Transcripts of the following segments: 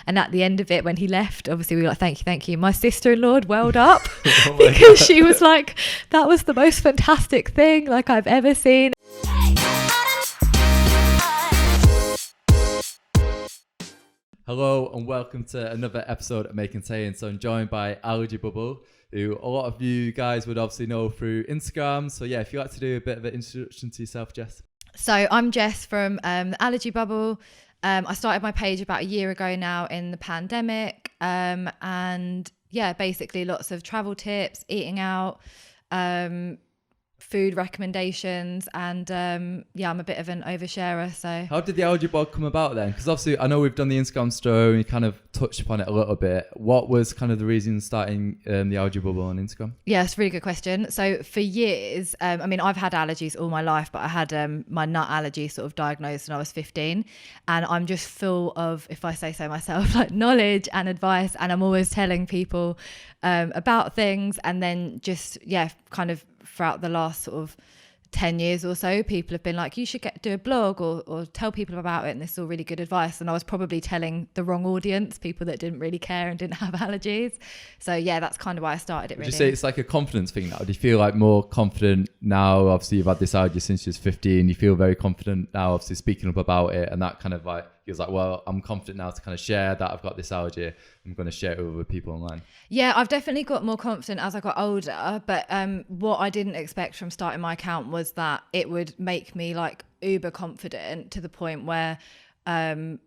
And at the end of it, when he left, obviously we were like, thank you. My sister-in-law had welled up because she was like, that was the most fantastic thing like I've ever seen. Hello and welcome to another episode of Making Saying. So I'm joined by Allergy Bubble, who a lot of you guys would obviously know through Instagram. So yeah, if you'd like to do a bit of an introduction to yourself, Jess. So I'm Jess from ALLERGYBUBBLE. I started my page about a year ago now in the pandemic. And yeah, basically lots of travel tips, eating out, food recommendations, and yeah, I'm a bit of an oversharer. So how did the Allergy blog come about then? Because obviously I know we've done the Instagram story and you kind of touched upon it a little bit. What was kind of the reason starting the Allergy Bubble on Instagram? Yeah, it's a really good question. So for years, I mean, I've had allergies all my life, but I had my nut allergy sort of diagnosed when I was 15, and I'm just full of, if I say so myself, like knowledge and advice, and I'm always telling people about things. And then just, yeah, kind of throughout the last sort of 10 years or so, people have been like, you should do a blog or tell people about it, and this is all really good advice. And I was probably telling the wrong audience, people that didn't really care and didn't have allergies. So yeah, that's kind of why I started it. Really. Would you say it's like a confidence thing now? Do you feel like more confident now? Obviously you've had this allergy since you was 15, you feel very confident now obviously speaking up about it, and that kind of like, he was like, well, I'm confident now to kind of share that I've got this allergy. I'm going to share it with people online. Yeah, I've definitely got more confident as I got older. But what I didn't expect from starting my account was that it would make me like uber confident to the point where, I don't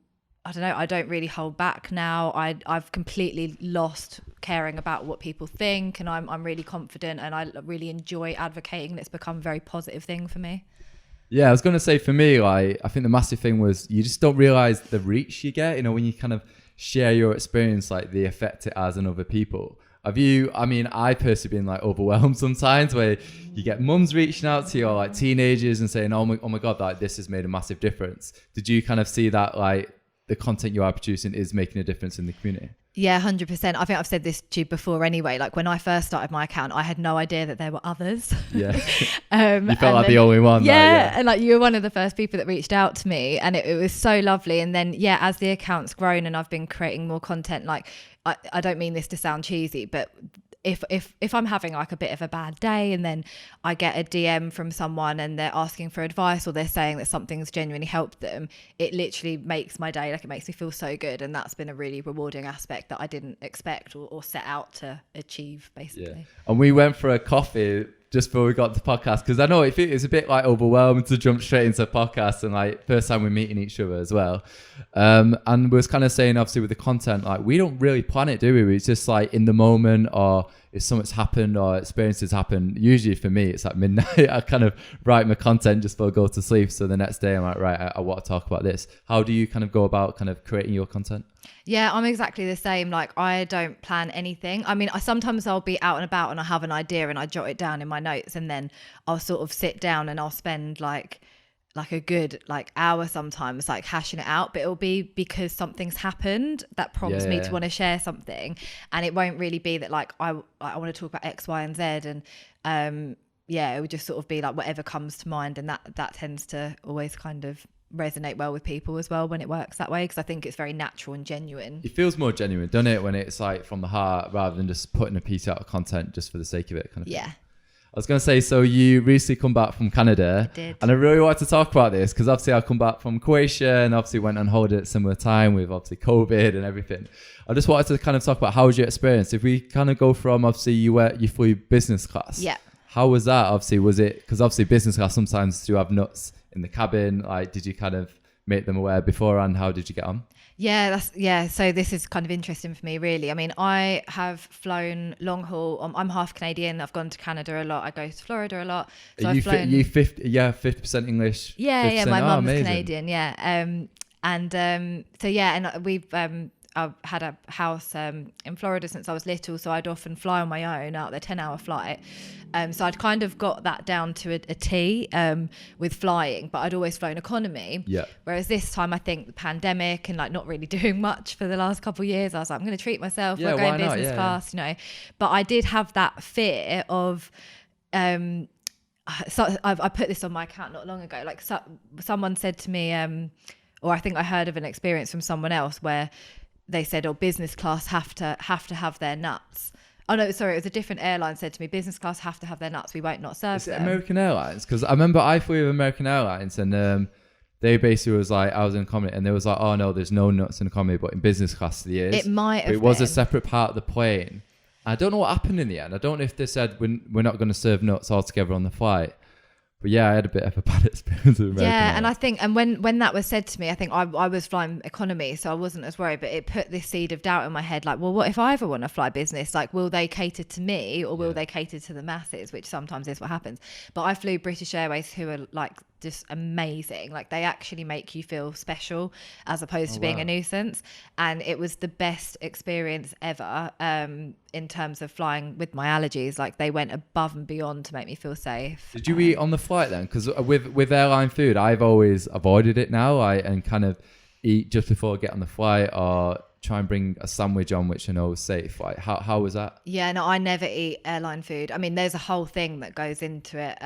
know, I don't really hold back now. I've completely lost caring about what people think, and I'm really confident, and I really enjoy advocating, and it's become a very positive thing for me. Yeah, I was going to say for me, like, I think the massive thing was you just don't realize the reach you get, you know, when you kind of share your experience, like the effect it has on other people. Have you, I mean, I personally been like overwhelmed sometimes where you get mums reaching out to you or like teenagers and saying, oh my God, like this has made a massive difference. Did you kind of see that like the content you are producing is making a difference in the community? Yeah, 100%. I think I've said this to you before anyway. Like when I first started my account, I had no idea that there were others. Yeah. You felt like the only one. Yeah, yeah. And like you were one of the first people that reached out to me, and it was so lovely. And then, yeah, as the account's grown and I've been creating more content, like I don't mean this to sound cheesy, but if I'm having like a bit of a bad day and then I get a DM from someone and they're asking for advice or they're saying that something's genuinely helped them, it literally makes my day. Like it makes me feel so good, and that's been a really rewarding aspect that I didn't expect or set out to achieve, basically. Yeah. And we went for a coffee just before we got the podcast, because I know it's a bit like overwhelming to jump straight into a podcast, and like first time we're meeting each other as well. And we was kind of saying, obviously with the content, like we don't really plan it, do we? It's just like in the moment, or if something's happened or experiences happen. Usually for me, it's like midnight. I kind of write my content just before I go to sleep. So the next day I'm like, right, I want to talk about this. How do you kind of go about kind of creating your content? Yeah, I'm exactly the same. Like I don't plan anything. I mean, sometimes I'll be out and about and I have an idea and I jot it down in my notes, and then I'll sort of sit down and I'll spend like a good hour sometimes like hashing it out, but it'll be because something's happened that prompts me to want to share something, and it won't really be that like I want to talk about X, Y, and Z, and yeah, it would just sort of be like whatever comes to mind, and that tends to always kind of resonate well with people as well when it works that way, because I think it's very natural and genuine. It feels more genuine, doesn't it, when it's like from the heart rather than just putting a piece out of content just for the sake of it, kind of yeah thing. I was going to say, so you recently come back from Canada. I did. And I really wanted to talk about this because obviously I come back from Croatia and obviously went on holiday at a similar time with obviously COVID and everything. I just wanted to kind of talk about how was your experience. If we kind of go from obviously you flew business class. Yeah. How was that? Obviously, was it, because obviously business class sometimes do have nuts in the cabin. Like, did you kind of make them aware beforehand? How did you get on? Yeah, so this is kind of interesting for me, really. I mean, I have flown long haul. I'm half Canadian. I've gone to Canada a lot. I go to Florida a lot. So I've flown. 50% English. Yeah, my mum's Canadian. Yeah, so yeah, and we've I've had a house in Florida since I was little, so I'd often fly on my own out there, 10-hour flight. So I'd kind of got that down to a T with flying, but I'd always flown economy. Yeah. Whereas this time, I think the pandemic and like not really doing much for the last couple of years, I was like, I'm going to treat myself. We're going business class, you know. But I did have that fear of. So I put this on my account not long ago. Like someone said to me, or I think I heard of an experience from someone else where they said, oh, business class have to have their nuts. Oh no, sorry, it was a different airline said to me, business class have to have their nuts. We won't not serve Is it them. American Airlines? Because I remember I flew with American Airlines, and they basically was like, I was in economy, and they was like, oh no, there's no nuts in economy, but in business class there is. It might have It was been. a separate part of the plane. I don't know what happened in the end. I don't know if they said we're not going to serve nuts altogether on the flight. But yeah, I had a bit of a bad experience with American Airlines. And I think, and when that was said to me, I think I was flying economy, so I wasn't as worried, but it put this seed of doubt in my head, like, well, what if I ever want to fly business? Like, will they cater to me, or will they cater to the masses, which sometimes is what happens. But I flew British Airways, who are like just amazing. Like, they actually make you feel special as opposed to being a nuisance. And it was the best experience ever in terms of flying with my allergies. Like, they went above and beyond to make me feel safe. Did you eat on the flight then? Because with airline food, I've always avoided it now. And kind of eat just before I get on the flight, or try and bring a sandwich on, which I know is safe. Like, how was that? Yeah, no, I never eat airline food. I mean, there's a whole thing that goes into it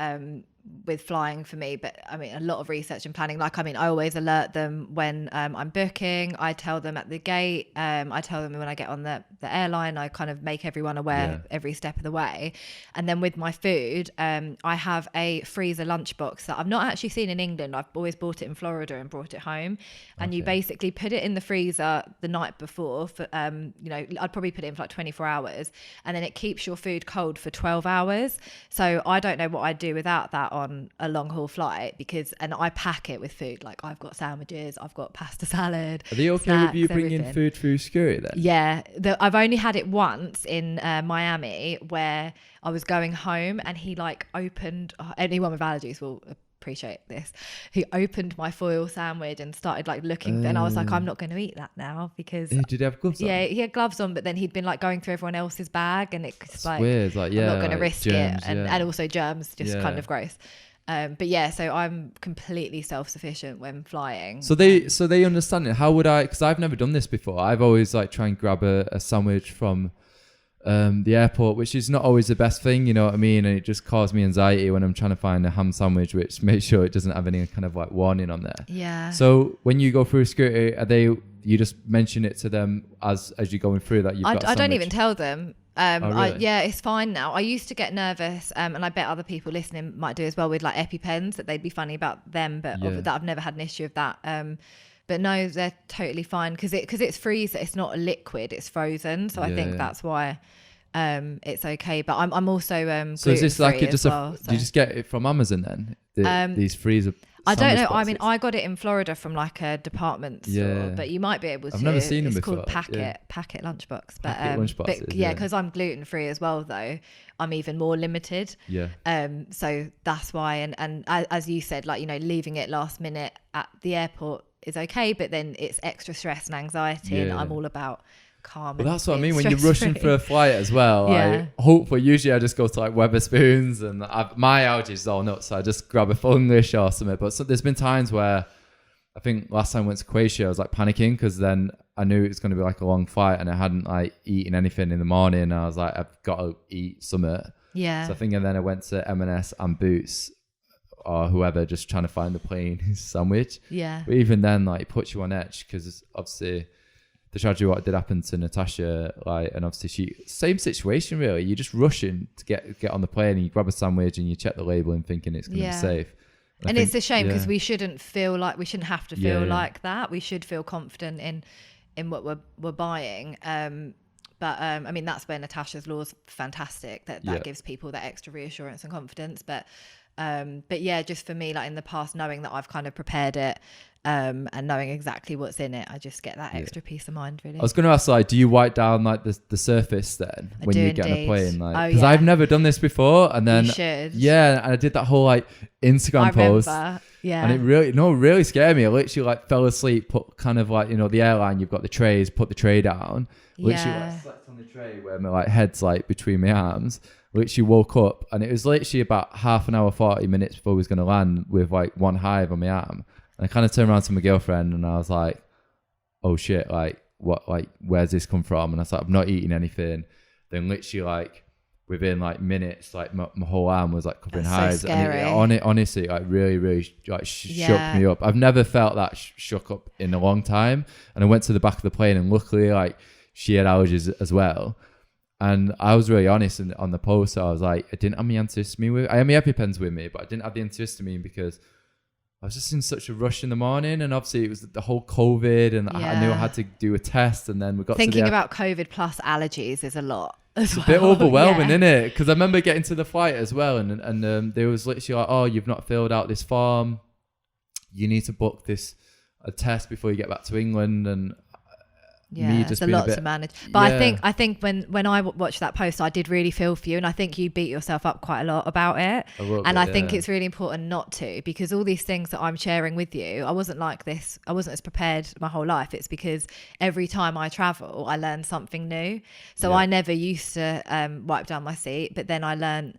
with flying for me, but I mean, a lot of research and planning. Like, I mean, I always alert them when I'm booking. I tell them at the gate. I tell them when I get on the airline. I kind of make everyone aware every step of the way. And then with my food, I have a freezer lunchbox that I've not actually seen in England. I've always bought it in Florida and brought it home. And you basically put it in the freezer the night before for, you know, I'd probably put it in for like 24 hours, and then it keeps your food cold for 12 hours. So I don't know what I'd do without that on a long haul flight, and I pack it with food. Like, I've got sandwiches, I've got pasta salad. Are they okay snacks, with you bringing everything. food through security then? Yeah, I've only had it once in Miami, where I was going home and he like opened, anyone with allergies will appreciate this, he opened my foil sandwich and started like looking and I was like, I'm not going to eat that now, because Did he have gloves on? yeah, he had gloves on, but then he'd been like going through everyone else's bag, and it's like, weird. Like, I'm not going to like risk germs, it, and also germs, just kind of gross. But yeah, so I'm completely self-sufficient when flying. So they understand it. How would I? Because I've never done this before. I've always like try and grab a sandwich from the airport, which is not always the best thing, you know what I mean? And it just caused me anxiety when I'm trying to find a ham sandwich, which makes sure it doesn't have any kind of like warning on there. Yeah. So when you go through security, you just mention it to them as you're going through that you've got a sandwich? I don't even tell them. Really? Yeah, it's fine now. I used to get nervous, and I bet other people listening might do as well, with like EpiPens, that they'd be funny about them, but that I've never had an issue with that. But no, they're totally fine, because it's freezer. It's not a liquid; it's frozen. So I think that's why it's okay. But I'm also so is this like just do you just get it from Amazon then? These freezer. I don't know. boxes? I mean, I got it in Florida from like a department store, but you might be able to. I've never seen them it's before. Called packet lunchbox. But lunchboxes, but yeah, because I'm gluten free as well, though, I'm even more limited. Yeah. So that's why, and as you said, like, you know, leaving it last minute at the airport is okay, but then it's extra stress and anxiety, and I'm all about calm. Well, that's what I mean when you're rushing for a flight as well. Yeah. Usually I just go to like Weatherspoons, and my allergies are all nuts, so I just grab a Funglish or something. But there's been times where I think last time I went to Croatia, I was like panicking, because then I knew it was going to be like a long flight, and I hadn't like eaten anything in the morning, and I was like, I've got to eat something. Yeah. So I think, and then I went to M&S and Boots or whoever, just trying to find the plain sandwich. Yeah. But even then, like, it puts you on edge, because obviously the tragedy what did happen to Natasha, like, and obviously same situation really. You're just rushing to get on the plane, and you grab a sandwich and you check the label and thinking it's going to be safe. And it's a shame, because we shouldn't have to feel like that. We should feel confident in what we're buying. But I mean, that's where Natasha's law is fantastic. That gives people that extra reassurance and confidence. But yeah, just for me, like in the past, knowing that I've kind of prepared it, and knowing exactly what's in it, I just get that extra peace of mind, really. I was going to ask, like, do you wipe down like the surface then when you get on a plane? Like, because I've never done this before, and then you should. Yeah, and I did that whole like Instagram post. Yeah. And it really scared me. I literally like fell asleep, put kind of like, you know, the airline, you've got the trays, put the tray down. Literally like slept on the tray where my like head's like between my arms. Literally woke up, and it was literally about half an hour, 40 minutes before we was going to land, with like one hive on my arm. And I kind of turned around to my girlfriend, and I was like, oh shit, like what, like where's this come from? And I was like, I've not eaten anything. Then literally like within like minutes, like my whole arm was like covering That's so hives. scary. And it honestly, like really like shook me up. I've never felt that shook up in a long time. And I went to the back of the plane, and luckily, like, she had allergies as well. And I was really honest on the post. I was like, I didn't have my antihistamine with. I had my EpiPens with me, but I didn't have the antihistamine because I was just in such a rush in the morning, and obviously it was the whole COVID, and I knew I had to do a test, and then we got thinking about COVID plus allergies is a lot. It's a bit overwhelming, isn't it? Because I remember getting to the flight as well, and there was literally like, oh, you've not filled out this form. You need to book a test before you get back to England, and it's a lot to manage. But I think when I watched that post, I did really feel for you, and I think you beat yourself up quite a lot about it. I think it's really important not to, because all these things that I'm sharing with you, I wasn't like this. I wasn't as prepared my whole life. It's because every time I travel, I learn something new. So I never used to wipe down my seat, but then I learned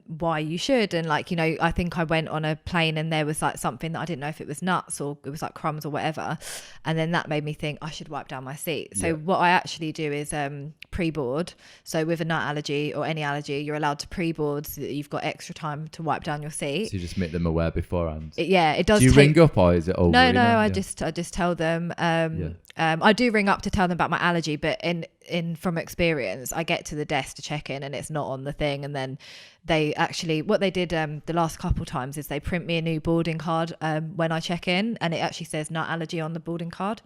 why you should. And like, you know, I think I went on a plane and there was like something that I didn't know if it was nuts or it was like crumbs or whatever, and then that made me think I should wipe down my seat. So what I actually do is pre-board. So with a nut allergy or any allergy, you're allowed to pre-board so that you've got extra time to wipe down your seat. So you just make them aware beforehand. It does. Do you ring up, or is it over? No, I just tell them. I do ring up to tell them about my allergy, but in from experience, I get to the desk to check in and it's not on the thing, and then they actually, what they did the last couple times is they print me a new boarding card when I check in, and it actually says nut allergy on the boarding card.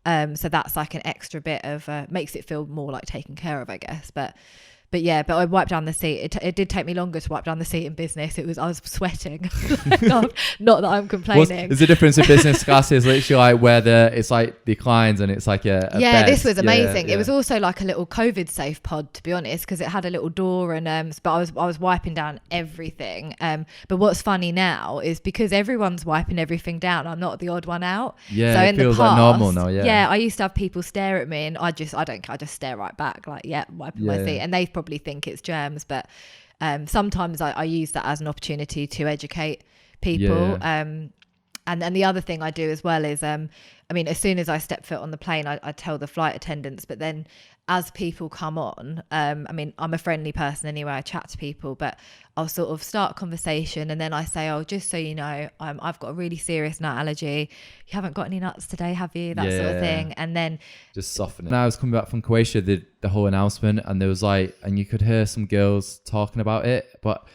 So that's like an extra bit of makes it feel more like taken care of, I guess. But I wiped down the seat. It did take me longer to wipe down the seat in business. I was sweating. not that I'm complaining. There's a difference in business class is literally like where it's like declines and it's like a bed. This was amazing. It was also like a little COVID safe pod, to be honest, because it had a little door and but I was wiping down everything. But what's funny now is because everyone's wiping everything down, I'm not the odd one out. Yeah, so it in feels the past, like normal now. Yeah, I used to have people stare at me and I just stare right back, like wiping my seat, and they probably think it's germs, but sometimes I use that as an opportunity to educate people. And then the other thing I do as well is I mean, as soon as I step foot on the plane, I tell the flight attendants, but then as people come on, I mean, I'm a friendly person anyway, I chat to people, but I'll sort of start a conversation and then I say, oh, just so you know, I've got a really serious nut allergy. You haven't got any nuts today, have you? That sort of thing. And then just soften it. When I was coming back from Croatia, the whole announcement, and there was like, and you could hear some girls talking about it, but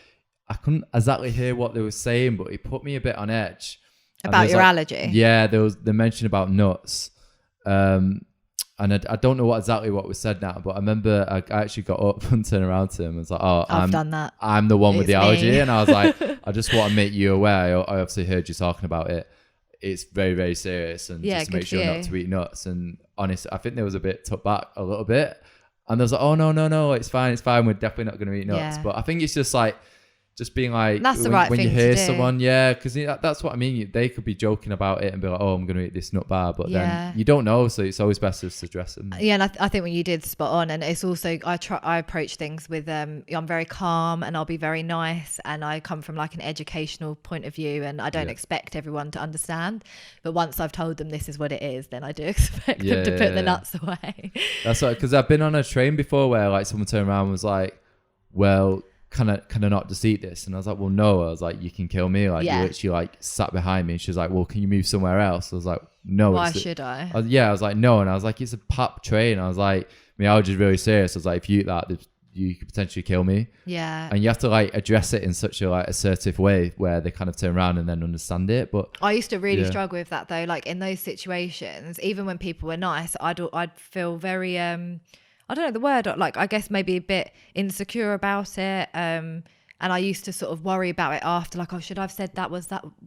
I couldn't exactly hear what they were saying, but it put me a bit on edge. About your allergy? Yeah, they mentioned about nuts. And I don't know exactly what was said now, but I remember I actually got up and turned around to him and was like, oh, I've done that. I'm the one with the allergy. And I was like, I just want to make you aware. I obviously heard you talking about it. It's very, very serious. And just make sure not to eat nuts. And honestly, I think there was a bit took back a little bit. And there was like, oh, no, it's fine. We're definitely not going to eat nuts. But I think it's just like, just being like, that's the right when thing you hear to do. someone, because that's what I mean. They could be joking about it and be like, oh, I'm going to eat this nut bar, but then you don't know, so it's always best to address them. Yeah, and I think when you did spot on, and it's also I approach things with I'm very calm and I'll be very nice, and I come from like an educational point of view, and I don't expect everyone to understand. But once I've told them this is what it is, then I do expect them to put the nuts away. That's right, because I've been on a train before where like someone turned around and was like, well, can I not just eat this? And I was like, well, no. I was like, you can kill me. Like, you literally like sat behind me, and she was like, well, can you move somewhere else? I was like, no. Why should I? I was like, no. And I was like, it's a pap train. I was like, my allergy is really serious. I was like, if you eat that, you could potentially kill me. Yeah. And you have to like address it in such a like assertive way where they kind of turn around and then understand it. But I used to really struggle with that though. Like in those situations, even when people were nice, I'd feel very I don't know the word, like I guess maybe a bit insecure about it. And I used to sort of worry about it after, like, oh, should I have said that?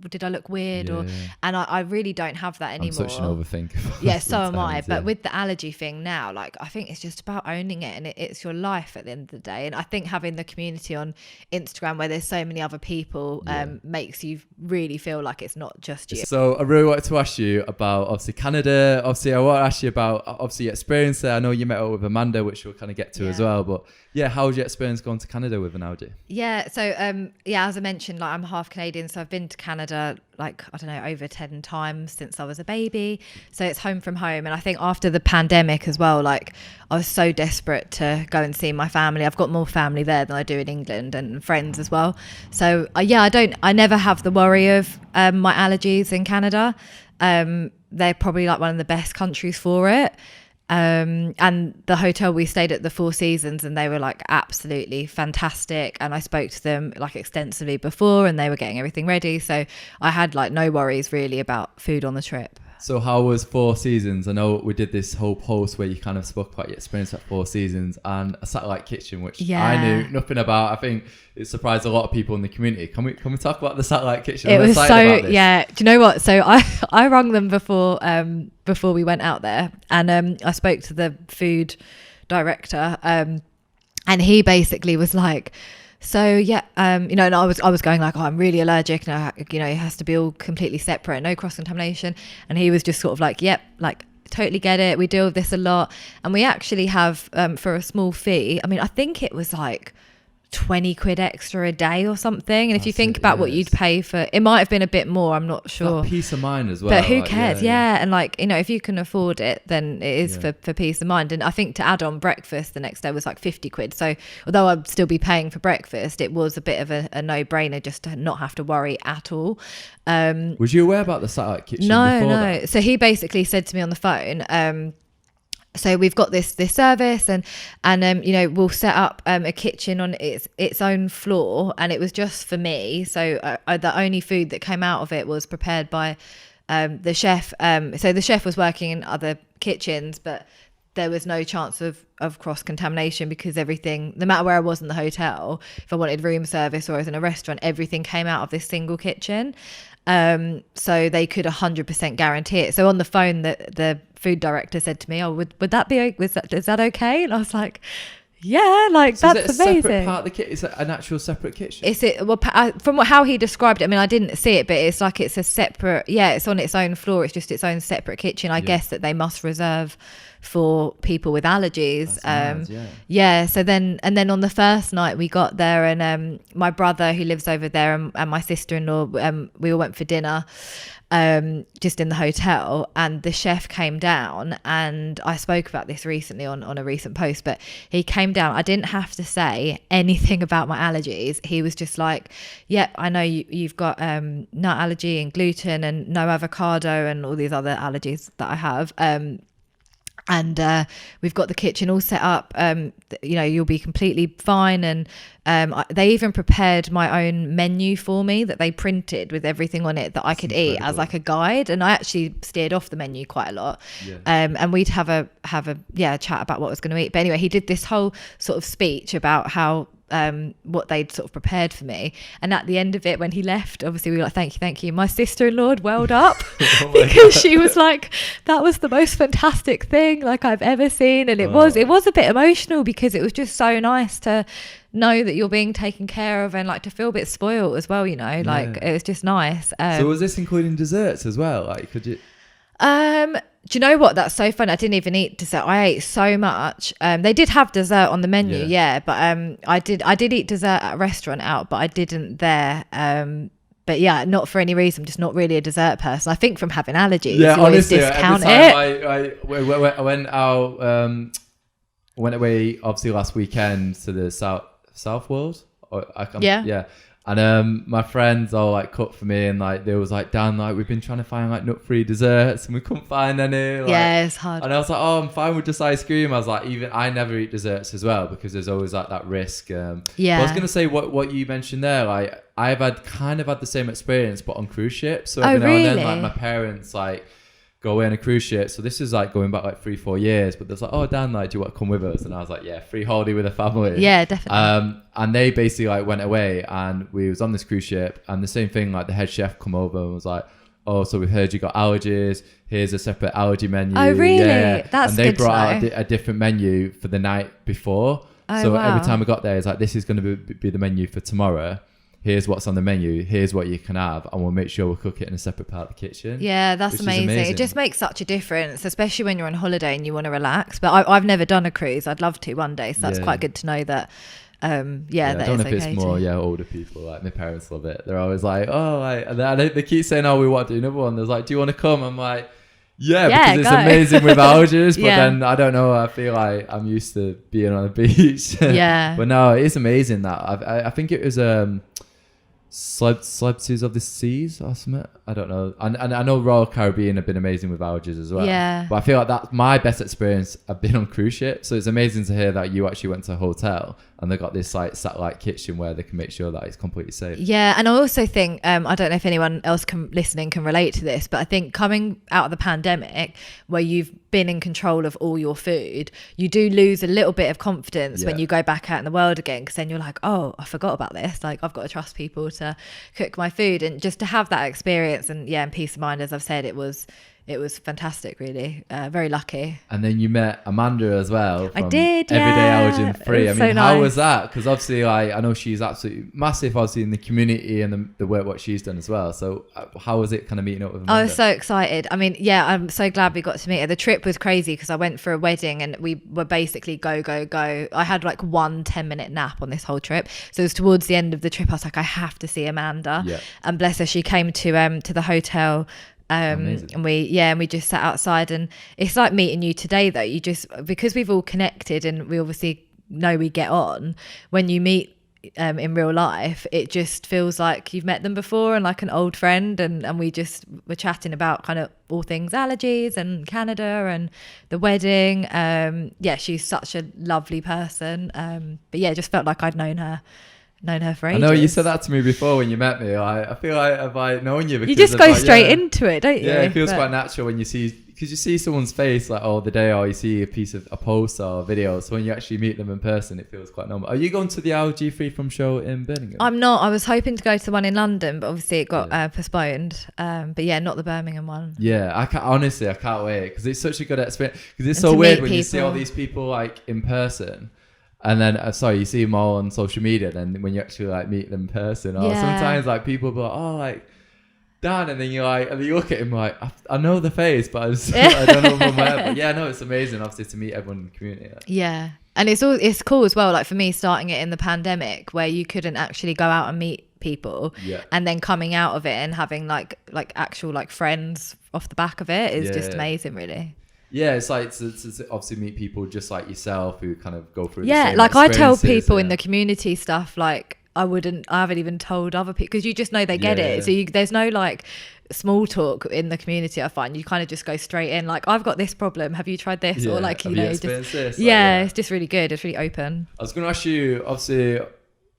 Did I look weird? And I really don't have that anymore. I'm such an overthinker. Yeah, so am I. But with the allergy thing now, like, I think it's just about owning it, and it's your life at the end of the day. And I think having the community on Instagram where there's so many other people makes you really feel like it's not just you. So I really wanted to ask you about, obviously, Canada. Obviously, I want to ask you about, obviously, your experience there. I know you met up with Amanda, which we'll kind of get to as well. But yeah, how was your experience going to Canada with an allergy? Yeah, Yeah. So, as I mentioned, like I'm half Canadian, so I've been to Canada like, I don't know, over 10 times since I was a baby. So it's home from home. And I think after the pandemic as well, like I was so desperate to go and see my family. I've got more family there than I do in England, and friends as well. So I never have the worry of my allergies in Canada. They're probably like one of the best countries for it. And the hotel we stayed at, the Four Seasons, and they were like absolutely fantastic. And I spoke to them like extensively before, and they were getting everything ready. So I had like no worries really about food on the trip. So how was Four Seasons? I know we did this whole post where you kind of spoke about your experience at Four Seasons and a satellite kitchen, which I knew nothing about. I think it surprised a lot of people in the community. Can we talk about the satellite kitchen? It was so, yeah. Do you know what? So I rang them before we went out there, and I spoke to the food director, and he basically was like, so yeah, and I was going like, oh, I'm really allergic, and it has to be all completely separate, no cross contamination. And he was just sort of like, yep, like totally get it. We deal with this a lot, and we actually have for a small fee. I mean, I think it was like 20 quid extra a day or something. And if you think about what you'd pay for, it might have been a bit more, I'm not sure. Peace of mind as well. But who cares? And like, if you can afford it, then it is for peace of mind. And I think to add on breakfast the next day was like 50 quid. So although I'd still be paying for breakfast, it was a bit of a no-brainer just to not have to worry at all. Was you aware about the satellite kitchen No. that? So he basically said to me on the phone, so we've got this service, and we'll set up a kitchen on its own floor, and it was just for me. So the only food that came out of it was prepared by the chef. So the chef was working in other kitchens, but there was no chance of cross contamination, because everything, no matter where I was in the hotel, if I wanted room service or I was in a restaurant, everything came out of this single kitchen. So they could 100% guarantee it. So on the phone, the food director said to me, "Oh, would that be? Is that okay?" And I was like, "Yeah, like so that's is it a amazing." Separate part of the kitchen? Is it an actual separate kitchen? From how he described it? I mean, I didn't see it, but it's like it's a separate. Yeah, it's on its own floor. It's just its own separate kitchen. I guess that they must reserve for people with allergies. So then on the first night we got there, and my brother who lives over there and my sister-in-law, we all went for dinner just in the hotel, and the chef came down, and I spoke about this recently on a recent post, but he came down. I didn't have to say anything about my allergies. He was just like, yep, I know you've got nut allergy and gluten and no avocado and all these other allergies that I have, and we've got the kitchen all set up. You'll be completely fine. And they even prepared my own menu for me that they printed with everything on it that I could eat as like a guide. And I actually steered off the menu quite a lot. And we'd have a chat about what I was going to eat. But anyway, he did this whole sort of speech about how what they'd sort of prepared for me, and at the end of it, when he left, obviously we were like, thank you. My sister-in-law welled up because she was like, that was the most fantastic thing like I've ever seen. And it was a bit emotional, because it was just so nice to know that you're being taken care of, and like to feel a bit spoiled as well, it was just nice. So was this including desserts as well? Like, could you do you know what? That's so fun. I didn't even eat dessert. I ate so much. They did have dessert on the menu, but I did eat dessert at a restaurant out, but I didn't there. But yeah, not for any reason. I'm just not really a dessert person. I think from having allergies, you honestly, discount every time I went out, went away obviously last weekend to the South World. And my friends all like cooked for me, and like they was like, Dan, like we've been trying to find like nut-free desserts and we couldn't find any. Like, it's hard. And I was like, oh, I'm fine with just ice cream. I was like, even I never eat desserts as well, because there's always like that risk. But I was gonna say what you mentioned there. Like I've had the same experience, but on cruise ships. So every now and then, like my parents like go away on a cruise ship. So this is like going back like 3-4 years, but there's like, oh Dan, like do you want to come with us? And I was like, yeah, free holiday with a family. Yeah, definitely. And they basically like went away, and we was on this cruise ship, and the same thing, like the head chef come over and was like, oh, so we've heard you got allergies, here's a separate allergy menu. Oh really? Yeah. That's good. And they brought out a different menu for the night before. So every time we got there, it's like, this is going to be the menu for tomorrow. Here's what's on the menu, here's what you can have, and we'll make sure we'll cook it in a separate part of the kitchen. Yeah, that's amazing. It just makes such a difference, especially when you're on holiday and you want to relax. But I've never done a cruise. I'd love to one day, so that's quite good to know that I don't know if it's more older people. Like my parents love it. They're always like, oh, like, and they keep saying, oh, we want to do another one. There's like, do you want to come? I'm like, yeah, because it's amazing with allergies. But then I don't know. I feel like I'm used to being on the beach. But no, it's amazing that I think it was Celebrities of the Seas or something. I don't know. And I know Royal Caribbean have been amazing with allergies as well. Yeah. But I feel like that's my best experience. I've been on cruise ships. So it's amazing to hear that you actually went to a hotel and they got this like satellite kitchen where they can make sure that it's completely safe. Yeah. And I also think, I don't know if anyone else listening can relate to this, but I think coming out of the pandemic where you've been in control of all your food, you do lose a little bit of confidence when you go back out in the world again, because then you're like, oh, I forgot about this. Like, I've got to trust people to cook my food. And just to have that experience and peace of mind, as I've said, it was fantastic, really. Very lucky. And then you met Amanda as well. I did, Everyday Allergen Free. I mean, so how nice. was that? Because obviously, I know she's absolutely massive, obviously, in the community and the work what she's done as well. So how was it kind of meeting up with Amanda? I was so excited. I mean, I'm so glad we got to meet her. The trip was crazy because I went for a wedding and we were basically go. I had like 1 10-minute nap on this whole trip. So it was towards the end of the trip, I was like, I have to see Amanda. Yeah. And bless her, she came to the hotel. And we just sat outside, and it's like meeting you today though. You just, because we've all connected and we obviously know we get on, when you meet in real life, it just feels like you've met them before and like an old friend, and we just were chatting about kind of all things allergies and Canada and the wedding. She's such a lovely person, but it just felt like I'd known her for ages. I know you said that to me before when you met me. I feel like I've known you. You just go straight into it, don't you? Yeah, it feels quite natural when you see, because you see someone's face like the day, or you see a piece of a post or a video. So when you actually meet them in person, it feels quite normal. Are you going to the Allergy Free From show in Birmingham? I'm not. I was hoping to go to the one in London, but obviously it got postponed. But not the Birmingham one. Yeah, I can't wait, because it's such a good experience. Because it's so weird when you see all these people like in person. And then, you see them all on social media. Then when you actually like meet them in person, or sometimes like people be like, oh, like Dan, and then you look at him like, I know the face, but I don't know from where. But it's amazing, obviously, to meet everyone in the community. Yeah, and it's cool as well. Like for me, starting it in the pandemic, where you couldn't actually go out and meet people, and then coming out of it and having like actual like friends off the back of it is just amazing, really. Yeah, it's like to obviously meet people just like yourself who kind of go through. Yeah, like I tell people in the community stuff, like I haven't even told other people, because you just know they get it. So there's no like small talk in the community. I find you kind of just go straight in. Like, I've got this problem. Have you tried this? Or like, you know, just this? It's just really good. It's really open. I was going to ask you, obviously,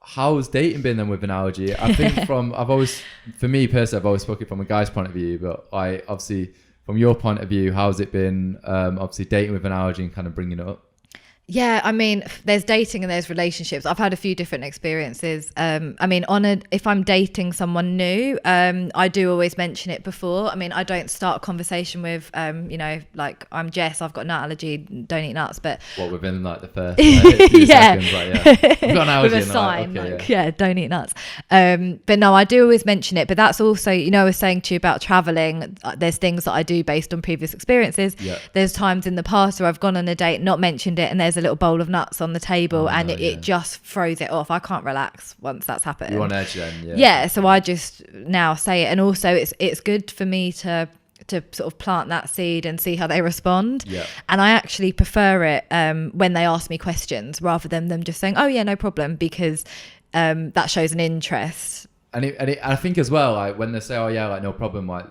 how's dating been then with an allergy? I think for me personally, I've always spoken from a guy's point of view, but obviously. From your point of view, how's it been, obviously, dating with an allergy and kind of bringing it up? Yeah, I mean, there's dating and there's relationships. I've had a few different experiences. I mean, if I'm dating someone new, I do always mention it before. I mean, I don't start a conversation with, like, I'm Jess, I've got a nut allergy, don't eat nuts. But within like the first few seconds, like, you've got an allergy, with a sign, don't eat nuts. But no, I do always mention it. But that's also, I was saying to you about traveling. There's things that I do based on previous experiences. Yeah. There's times in the past where I've gone on a date, not mentioned it, and there's a little bowl of nuts on the table, it just throws it off. I can't relax once that's happened. You're on edge then. Yeah, so I just now say it, and also it's good for me to sort of plant that seed and see how they respond. Yeah. And I actually prefer it when they ask me questions rather than them just saying, oh yeah, no problem, because that shows an interest. And I think as well, like when they say, oh yeah, like no problem, like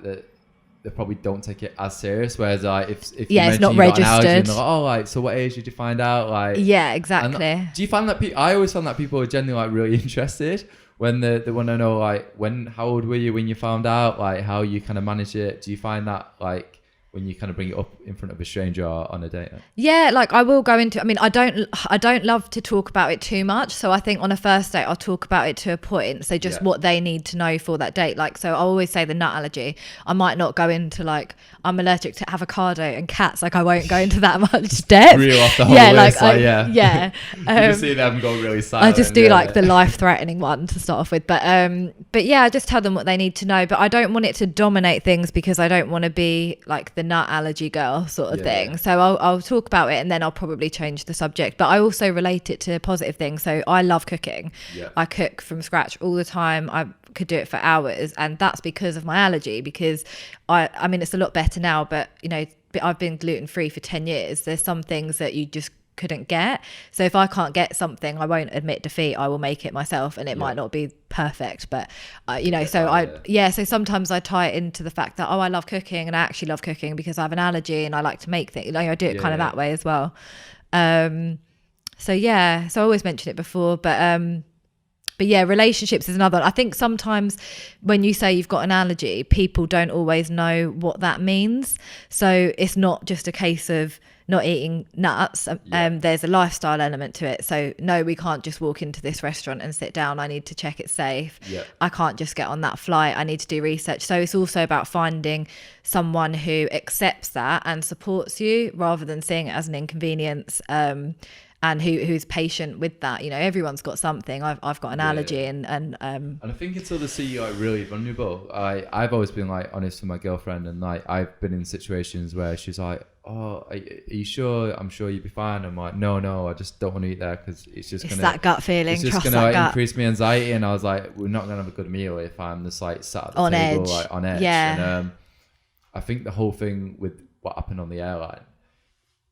they probably don't take it as serious. Whereas like if you it's not you got an allergy, registered. and they're like, oh, like, so what age did you find out? Like, yeah, exactly. Do you find that I always found that people are genuinely like really interested when they want to know like how old were you when you found out, like how you kind of managed it? Do you find that like when you kind of bring it up in front of a stranger on a date? Yeah, like I will go into, I mean, I don't love to talk about it too much. So I think on a first date, I'll talk about it to a point. So just what they need to know for that date. Like, so I always say the nut allergy. I might not go into like, I'm allergic to avocado and cats. Like I won't go into that much depth. Reel off the whole list. Yeah. You just see them go really silent. I just do like the life-threatening one to start off with. But yeah, I just tell them what they need to know. But I don't want it to dominate things, because I don't want to be like the nut allergy girl sort of Yeah, thing. yeah. So I'll talk about it and then I'll probably change the subject. But I also relate it to positive things. So I love cooking. Yeah. I cook from scratch all the time. I could do it for hours, and that's because of my allergy. Because I mean, it's a lot better now, but you know, I've been gluten free for 10 years. There's some things that you just couldn't get. So if I can't get something, I won't admit defeat. I will make it myself, and it might not be perfect, but you know, so so sometimes I tie it into the fact that I love cooking, and I actually love cooking because I have an allergy and I like to make things. Like, I do it kind of that way as well. So I always mention it before, but yeah, relationships is another. I think sometimes when you say you've got an allergy, people don't always know what that means. So it's not just a case of not eating nuts. There's a lifestyle element to it. So no, we can't just walk into this restaurant and sit down. I need to check it's safe. I can't just get on that flight. I need to do research. So it's also about finding someone who accepts that and supports you rather than seeing it as an inconvenience. And who's patient with that. You know, everyone's got something. I've got an allergy, and I think until they see you like really vulnerable, I've always been like honest with my girlfriend, and like I've been in situations where she's like, "Oh, are you sure? I'm sure you'll be fine." I'm like, "No, I just don't want to eat there because it's that gut feeling. It's just gonna like increase my anxiety." And I was like, "We're not gonna have a good meal if I'm just like sat at the table like on edge." Yeah. And I think the whole thing with what happened on the airline,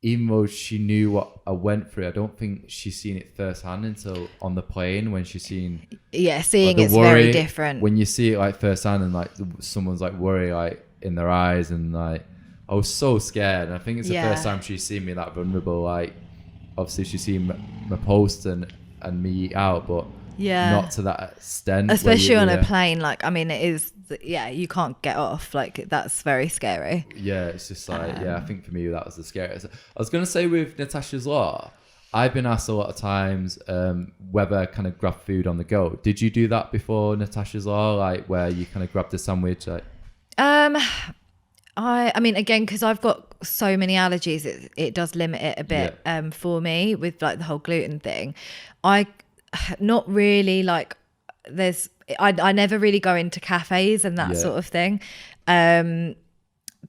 even though she knew what I went through, I don't think she's seen it firsthand until on the plane when she's seen. Yeah, seeing it's very different. When you see it like firsthand and like someone's like worry like in their eyes, and like I was so scared. And I think it's the first time she's seen me that vulnerable. Like obviously she's seen my post and me eat out, but not to that extent. Especially on a plane. Like, I mean, it is. Yeah, you can't get off. Like, that's very scary. Yeah, it's just like, I think for me that was the scariest. I was going to say with Natasha's Law, I've been asked a lot of times whether kind of grab food on the go. Did you do that before Natasha's Law, like where you kind of grabbed a sandwich? Like, I mean, again, because I've got so many allergies, it does limit it a bit for me with like the whole gluten thing. Not really like I never really go into cafes and that sort of thing. But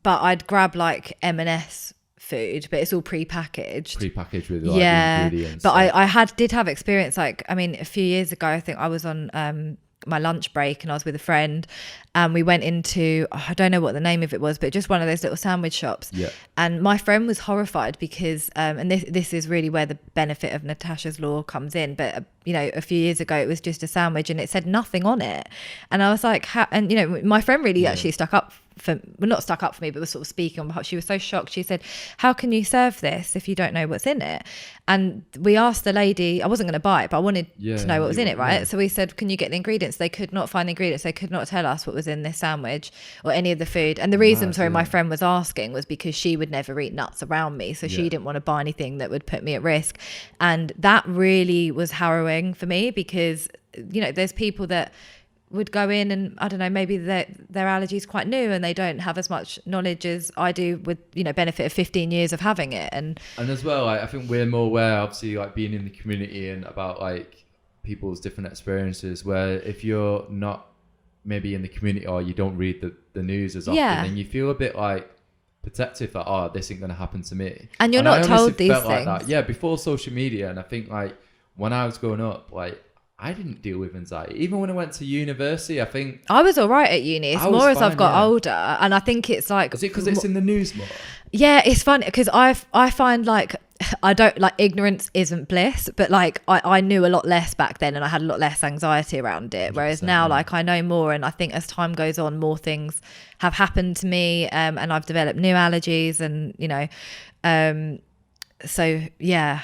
I'd grab like M&S food, but it's all pre-packaged with like the ingredients. But I did have experience, like, I mean, a few years ago, I think I was on my lunch break and I was with a friend and we went into, I don't know what the name of it was, but just one of those little sandwich shops. And my friend was horrified because and this is really where the benefit of Natasha's Law comes in, but you know, a few years ago it was just a sandwich and it said nothing on it, and I was like, and you know, my friend really actually not stuck up for me, but was sort of speaking on behalf. She was so shocked. She said, "How can you serve this if you don't know what's in it?" And we asked the lady, I wasn't going to buy it, but I wanted to know what was in it, right? So we said, "Can you get the ingredients?" They could not find the ingredients. They could not tell us what was in this sandwich or any of the food. And the reason, my friend was asking was because she would never eat nuts around me. So she didn't want to buy anything that would put me at risk. And that really was harrowing for me because, you know, there's people that would go in and I don't know, maybe their allergy is quite new and they don't have as much knowledge as I do with, you know, benefit of 15 years of having it. And as well, like, I think we're more aware, obviously, like being in the community and about like people's different experiences, where if you're not maybe in the community or you don't read the news as often, then you feel a bit like protective that, oh, this isn't going to happen to me. And you're not told these things. Like that. Yeah, before social media. And I think like when I was growing up, like I didn't deal with anxiety. Even when I went to university, I think I was all right at uni. It's more as I've got older. And I think it's like... Is it because it's in the news more? Yeah, it's funny because I find like... I don't like ignorance isn't bliss, but like I knew a lot less back then and I had a lot less anxiety around it. Whereas now, like I know more, and I think as time goes on, more things have happened to me, and I've developed new allergies, and you know, so yeah,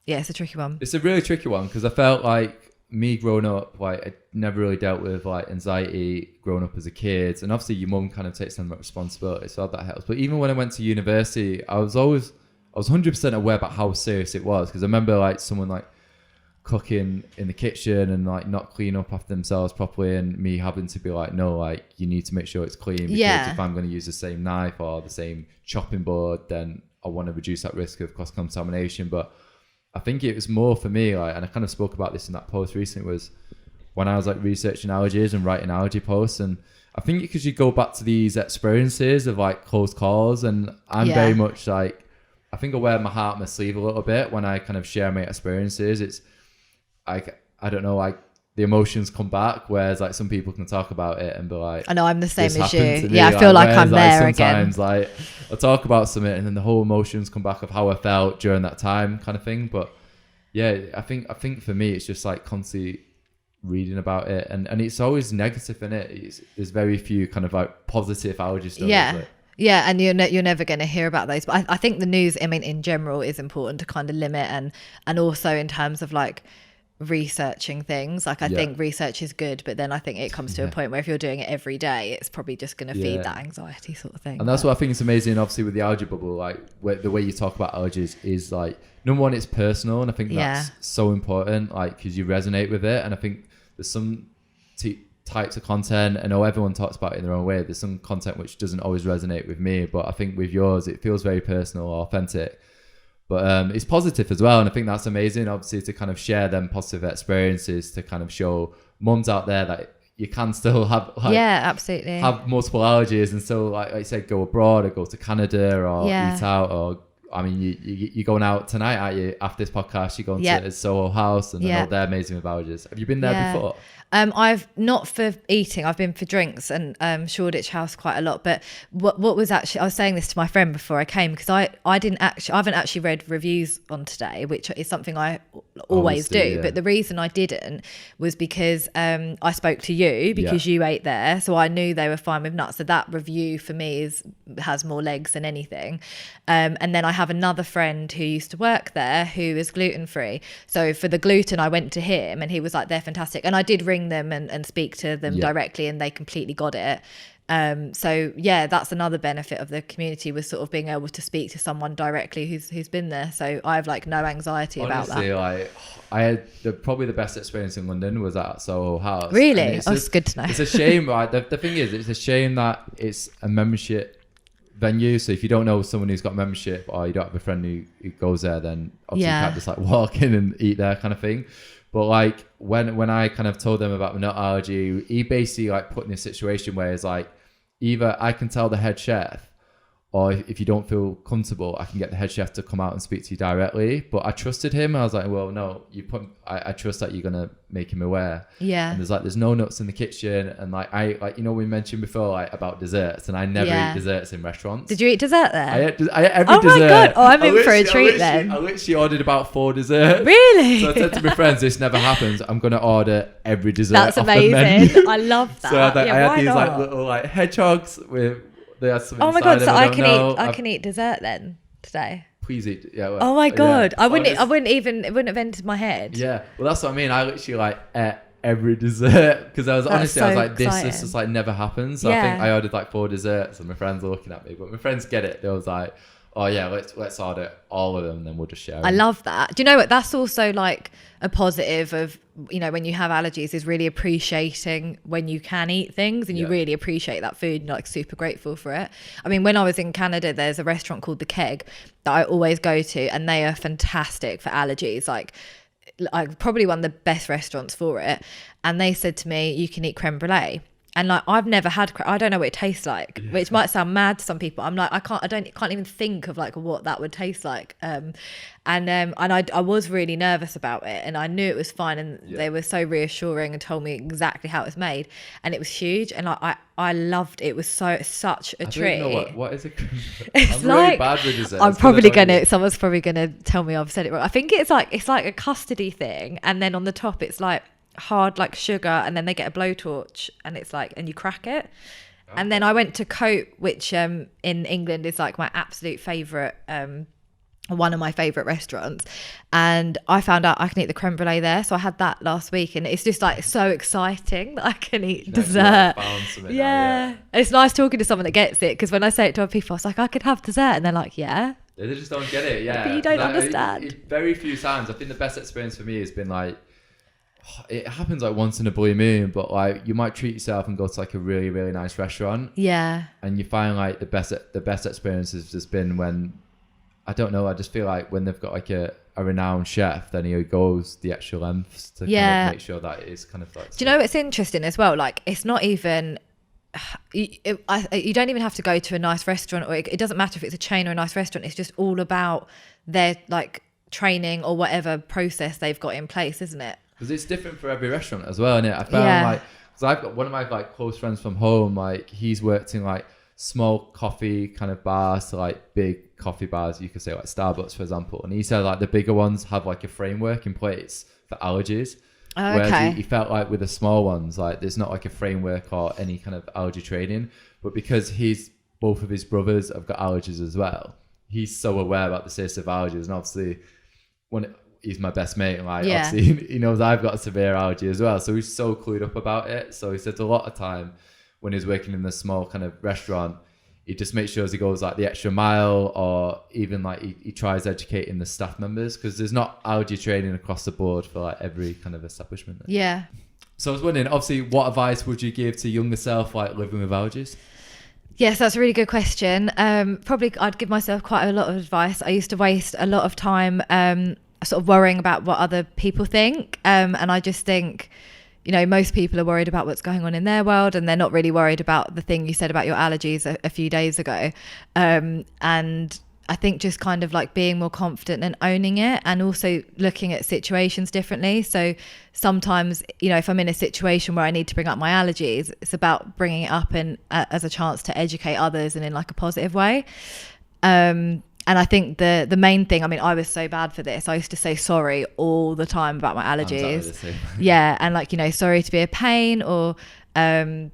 it's a tricky one. It's a really tricky one because I felt like me growing up, like I never really dealt with like anxiety growing up as a kid, and obviously your mum kind of takes some responsibility, so that helps. But even when I went to university, I was 100% aware about how serious it was, because I remember like someone like cooking in the kitchen and like not clean up after themselves properly, and me having to be like, no, like you need to make sure it's clean, because if I'm going to use the same knife or the same chopping board, then I want to reduce that risk of cross contamination. But I think it was more for me, like, and I kind of spoke about this in that post recently, was when I was like researching allergies and writing allergy posts, and I think because you go back to these experiences of like close calls, and I'm very much like, I think I wear my heart on my sleeve a little bit when I kind of share my experiences. It's like, I don't know, like the emotions come back, whereas like some people can talk about it and be like, I know, I'm the same this as you. happened to me. Yeah, I feel like I'm whereas, there like, sometimes again. like I'll talk about something and then the whole emotions come back of how I felt during that time, kind of thing. But yeah, I think for me it's just like constantly reading about it, and it's always negative in it. There's very few kind of like positive allergy stories. Yeah, and you're never going to hear about those. But I think the news, I mean, in general, is important to kind of limit, and also in terms of like researching things. Like I think research is good, but then I think it comes to a point where if you're doing it every day, it's probably just going to feed that anxiety sort of thing. And that's what I think is amazing, obviously, with the Allergy Bubble. Like the way you talk about allergies is like, number one, it's personal, and I think that's so important, like because you resonate with it. And I think there's some types of content, I know everyone talks about it in their own way. There's some content which doesn't always resonate with me, but I think with yours it feels very personal, authentic, but it's positive as well. And I think that's amazing, obviously, to kind of share them positive experiences, to kind of show mums out there that you can still have absolutely have multiple allergies and still, like I said, go abroad or go to Canada or eat out, or I mean, you're going out tonight, aren't you? After this podcast, you're going to Soho House, and I know they're amazing with allergies. Have you been there before? I've not for eating, I've been for drinks, and Shoreditch House quite a lot. But what was actually, I was saying this to my friend before I came, because I haven't actually read reviews on Today, which is something I always do. But the reason I didn't was because I spoke to you, because you ate there, so I knew they were fine with nuts. So that review for me has more legs than anything. And then I have another friend who used to work there who is gluten free. So for the gluten, I went to him, and he was like, they're fantastic. And I did ring them and speak to them directly, and they completely got it. So yeah, that's another benefit of the community, was sort of being able to speak to someone directly who's been there. So I have like no anxiety about that. Like I had probably the best experience in London was at Soho House. Really? It's good to know. It's a shame, right? The thing is, it's a shame that it's a membership venue. So if you don't know someone who's got membership, or you don't have a friend who goes there, then obviously you can't just like walk in and eat there, kind of thing. But like when I kind of told them about my nut allergy, he basically like put in a situation where it's like, either I can tell the head chef, or if you don't feel comfortable, I can get the head chef to come out and speak to you directly. But I trusted him. I was like, well, no, I trust that you're gonna make him aware. Yeah. And there's no nuts in the kitchen, and like we mentioned before, like about desserts, and I never eat desserts in restaurants. Did you eat dessert there? I ate every dessert. Oh my god! Oh, I'm in for a treat then. I literally ordered about 4 desserts. Really? So I said to my friends, this never happens. I'm gonna order every dessert. That's amazing. I love that. So I had these like little like hedgehogs with. Oh my god! So I can eat dessert then today. Please eat. Yeah. Well, oh my god! Yeah. It wouldn't have entered my head. Yeah. Well, that's what I mean. I literally like ate every dessert, because I was honestly, I was like, this just like never happens. So I think I ordered like 4 desserts, and my friends are looking at me, but my friends get it. They was like, oh yeah, let's order all of them, and then we'll just share them. I love that. Do you know what? That's also like a positive of, when you have allergies, is really appreciating when you can eat things, and you really appreciate that food, and you're like super grateful for it. I mean, when I was in Canada, there's a restaurant called The Keg that I always go to, and they are fantastic for allergies. Like probably one of the best restaurants for it. And they said to me, you can eat creme brulee. And like, I've never had, I don't know what it tastes like, which might sound mad to some people. I'm like, I can't even think of like what that would taste like. And I was really nervous about it, and I knew it was fine. And they were so reassuring and told me exactly how it was made. And it was huge. And I loved it. It was such a treat. I don't know what is it? It's I'm really bad with desserts. Someone's probably going to tell me I've said it wrong. I think it's like a custardy thing. And then on the top, it's like hard like sugar, and then they get a blowtorch, and it's like, and you crack it. Okay. And then I went to Cote, which in England is like my absolute favorite, one of my favorite restaurants, and I found out I can eat the creme brulee there. So I had that last week, and it's just like so exciting that I can eat dessert. Yeah, it's nice talking to someone that gets it, because when I say it to other people, I was like, I could have dessert, and they're like, yeah. They just don't get it. Yeah, but you don't understand. Very few times. I think the best experience for me has been like, it happens like once in a blue moon, but like you might treat yourself and go to like a really, really nice restaurant. Yeah. And you find like the best experience has just been when, I don't know, I just feel like when they've got like a renowned chef, then he goes the extra lengths to kind of make sure that it's kind of like. Do you know what's interesting as well? Like, it's not even you don't even have to go to a nice restaurant, or it doesn't matter if it's a chain or a nice restaurant. It's just all about their like training or whatever process they've got in place, isn't it? Because it's different for every restaurant as well, isn't it? I found like, because I've got one of my like close friends from home, like he's worked in like small coffee kind of bars to like big coffee bars, you could say like Starbucks, for example. And he said like the bigger ones have like a framework in place for allergies. Okay. Whereas he felt like with the small ones, like there's not like a framework or any kind of allergy training. But because both of his brothers have got allergies as well, he's so aware about the status of allergies. And obviously, he's my best mate, and like obviously he knows I've got a severe allergy as well. So he's so clued up about it. So he said a lot of time when he's working in the small kind of restaurant, he just makes sure he goes like the extra mile, or even like he tries educating the staff members, because there's not allergy training across the board for like every kind of establishment. Yeah. So I was wondering, obviously, what advice would you give to younger self like living with allergies? Yes, that's a really good question. Probably I'd give myself quite a lot of advice. I used to waste a lot of time sort of worrying about what other people think. And I just think, you know, most people are worried about what's going on in their world, and they're not really worried about the thing you said about your allergies a few days ago. And I think just kind of like being more confident and owning it, and also looking at situations differently. So sometimes, you know, if I'm in a situation where I need to bring up my allergies, it's about bringing it up and as a chance to educate others and in like a positive way. And I think the main thing, I mean, I was so bad for this. I used to say sorry all the time about my allergies. Yeah. And like, you know, sorry to be a pain, or I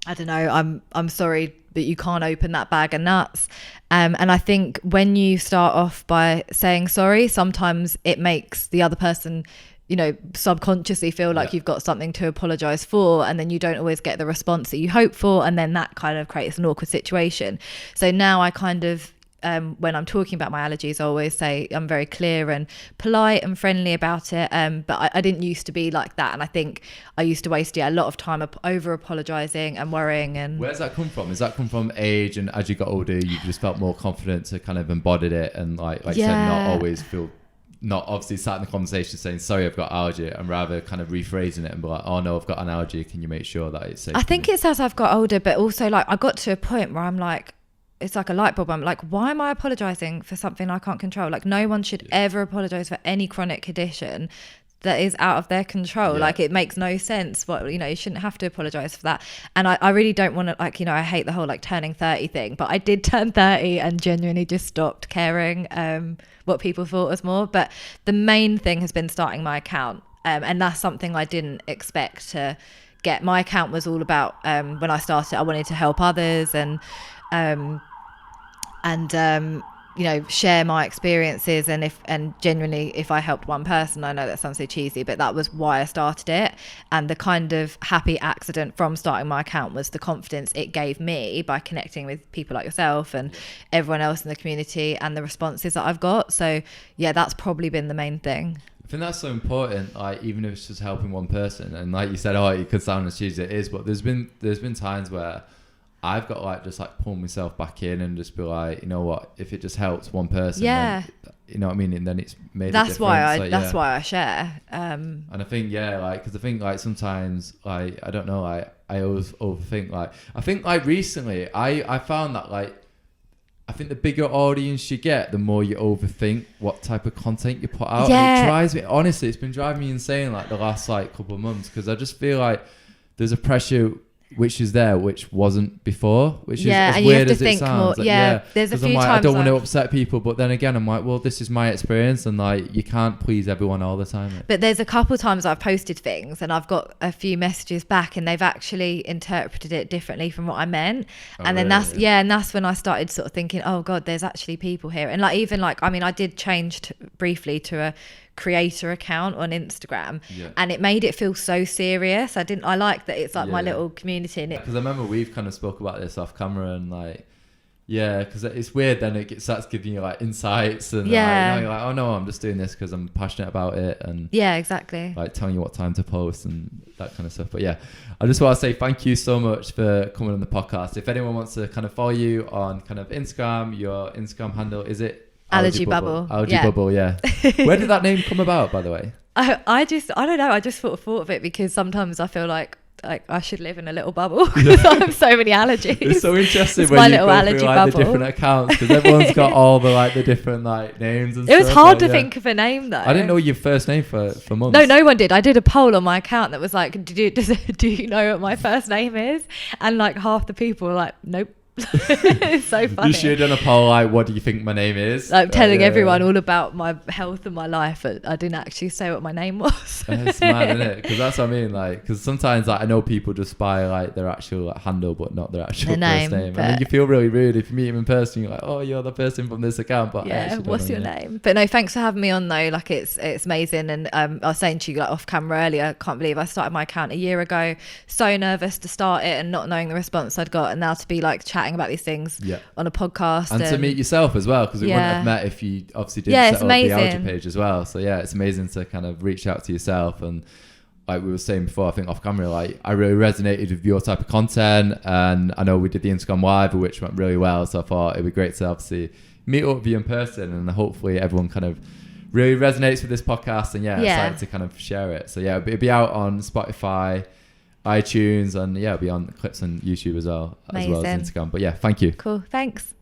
don't know, I'm sorry that you can't open that bag of nuts. And I think when you start off by saying sorry, sometimes it makes the other person, you know, subconsciously feel like you've got something to apologize for, and then you don't always get the response that you hope for, and then that kind of creates an awkward situation. So now I kind of, when I'm talking about my allergies, I always say I'm very clear and polite and friendly about it. But I didn't used to be like that. And I think I used to waste a lot of time over apologizing and worrying. And where's that come from? Is that come from age, and as you got older, you just felt more confident to kind of embody it, and like you said, not always feel, not obviously sat in the conversation saying, sorry, I've got allergy, and rather kind of rephrasing it and be like, oh no, I've got an allergy. Can you make sure that it's safe? I think it's as I've got older, but also like I got to a point where I'm like, it's like a light bulb. I'm like, why am I apologizing for something I can't control? Like, no one should ever apologize for any chronic condition that is out of their control. Like, it makes no sense. What, you know, you shouldn't have to apologize for that. And I really don't want to, like, you know, I hate the whole like turning 30 thing, but I did turn 30 and genuinely just stopped caring what people thought was more. But the main thing has been starting my account, and that's something I didn't expect to get. My account was all about when I started, I wanted to help others and you know, share my experiences, and genuinely, if I helped one person, I know that sounds so cheesy, but that was why I started it. And the kind of happy accident from starting my account was the confidence it gave me by connecting with people like yourself and everyone else in the community, and the responses that I've got. So yeah, that's probably been the main thing. I think that's so important, like even if it's just helping one person. And like you said, oh, it could sound as cheesy as it is, but there's been times where I've got like just like pull myself back in and just be like, you know what, if it just helps one person, then, you know what I mean, and then it's made a difference. That's why I share. And I think because I think like sometimes like I don't know, like I always overthink. Like I think like recently I found that like I think the bigger audience you get, the more you overthink what type of content you put out. And it drives me, honestly, it's been driving me insane like the last like couple of months, because I just feel like there's a pressure which is there, which wasn't before, which is as weird as it sounds. Like, there's a few I'm like, times I don't want to upset people, but then again, I'm like, well, this is my experience, and like, you can't please everyone all the time. But there's a couple times I've posted things and I've got a few messages back, and they've actually interpreted it differently from what I meant. And then that's when I started sort of thinking, oh God, there's actually people here. And like, even like, I mean, I did change briefly to a creator account on Instagram, and it made it feel so serious. I like that it's like my little community. Because I remember we've kind of spoke about this off camera, and like, because it's weird then it starts giving you like insights, and like, you're like, oh no, I'm just doing this because I'm passionate about it, and exactly, like telling you what time to post and that kind of stuff. But I just want to say thank you so much for coming on the podcast. If anyone wants to kind of follow you on kind of Instagram, your Instagram handle, is it ALLERGYBUBBLE? ALLERGYBUBBLE. Where did that name come about, by the way? I don't know, I just thought of it because sometimes I feel like like I should live in a little bubble because I have so many allergies. It's so interesting It's when my you little go allergy through like bubble. the different accounts, because everyone's got all the like the different like names and It was stuff. hard Like, to yeah. think of a name though. I didn't know your first name for months. No one did. I did a poll on my account that was like, do you know what my first name is? And like half the people were like, nope. It's so funny. You should have done a poll like, what do you think my name is? Like telling yeah. everyone all about my health and my life, but I didn't actually say what my name was. It's mad, isn't it? Because that's what I mean. Like, because sometimes like I know people just by like their actual like, handle, but not their actual Their first name, name. And then you feel really rude if you meet them in person. You're like, oh, you're the person from this account, but I Yeah, actually don't what's know your name? But no, thanks for having me on though. Like it's amazing. And I was saying to you like off camera earlier, I can't believe I started my account a year ago. So nervous to start it and not knowing the response I'd got, and now to be like chatting about these things on a podcast and to meet yourself as well, because we wouldn't have met if you obviously didn't set up the Allergy page as well. So yeah, it's amazing to kind of reach out to yourself. And like we were saying before, I think off camera, like I really resonated with your type of content, and I know we did the Instagram live, which went really well. So I thought it'd be great to obviously meet up with you in person, and hopefully everyone kind of really resonates with this podcast, and excited to kind of share it. So yeah, it'll be out on Spotify, iTunes, and it'll be on clips on YouTube as well as Instagram. But yeah, thank you. Cool, thanks.